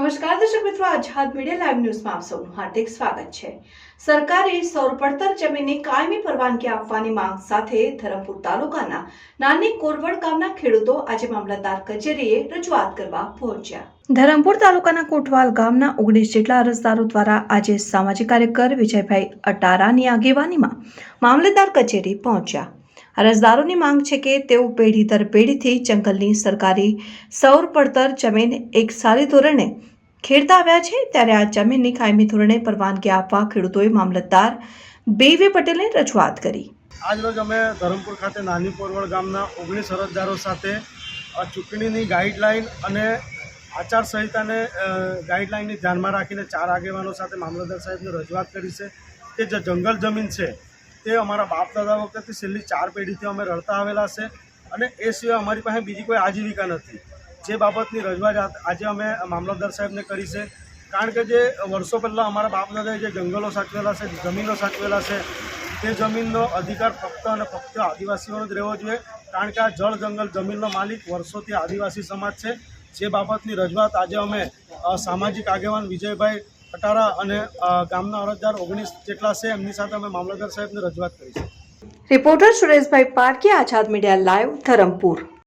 નમસ્કાર દર્શક મિત્રો, આઝાદ મીડિયા લાઈવ ન્યૂઝમાં આપ સૌનું હાર્દિક સ્વાગત છે। સરકારે સૌર પડતર જમીનને કાયમી પરવાનગી આપવાની માંગ સાથે ધરમપુર તાલુકાના નાની કોરવડ ગામના ખેડૂતો આજે મામલતદાર કચેરીએ રજૂઆત કરવા પહોંચ્યા। ધરમપુર તાલુકાના કોટવાલ ગામના 19 જેટલા અરજદારો દ્વારા આજે સામાજિક કાર્યકર વિજયભાઈ અટારાની આગેવાનીમાં મામલતદાર કચેરી પહોંચ્યા। અરજદારોની માંગ છે કે તેઓ પેઢી દર પેઢીથી જંગલની સરકારી સૌર પડતર જમીન એક સારી ધોરણે ખેડતા આવ્યા છે, ત્યારે આ જમીનની કાયમી ધોરણે પરવાનગી આપવા ખેડૂતોએ મામલતદાર BV પટેલને રજૂઆત કરી। આજરોજ અમે ધરમપુર ખાતે નાની કોરવડ ગામના 19 અરજદારો સાથે ચૂંટણીની ગાઈડલાઈન અને આચારસંહિતાને ગાઈડલાઈનને ધ્યાનમાં રાખીને 4 આગેવાનો સાથે મામલતદાર સાહેબને રજૂઆત કરી છે કે જે જંગલ જમીન છે તે અમારા બાપ દાદા વખતથી છેલ્લી 4 પેઢીથી અમે રળતા આવેલા છે અને એ સિવાય અમારી પાસે બીજી કોઈ આજીવિકા નથી। જે બાબતની રજૂઆત આજે અમે મામલતદાર સાહેબને કરી છે, કારણ કે જે વર્ષો પહેલાં અમારા બાપ દાદાએ જે જંગલો સાચવેલા છે, જમીનો સાચવેલા છે, તે જમીનનો અધિકાર ફક્ત અને ફક્ત આદિવાસીઓનો જ રહેવો જોઈએ, કારણ કે આ જળ જંગલ જમીનનો માલિક વર્ષોથી આદિવાસી સમાજ છે। જે બાબતની રજૂઆત આજે અમે સામાજિક આગેવાન વિજયભાઈ અટારા અને ગામના અરજદાર 19 જેટલા છે એમની સાથે અમે મામલતદાર સાહેબને રજૂઆત કરી છે। રિપોર્ટર સુરેશભાઈ પારકી, આઝાદ મીડિયા લાઈવ, ધરમપુર।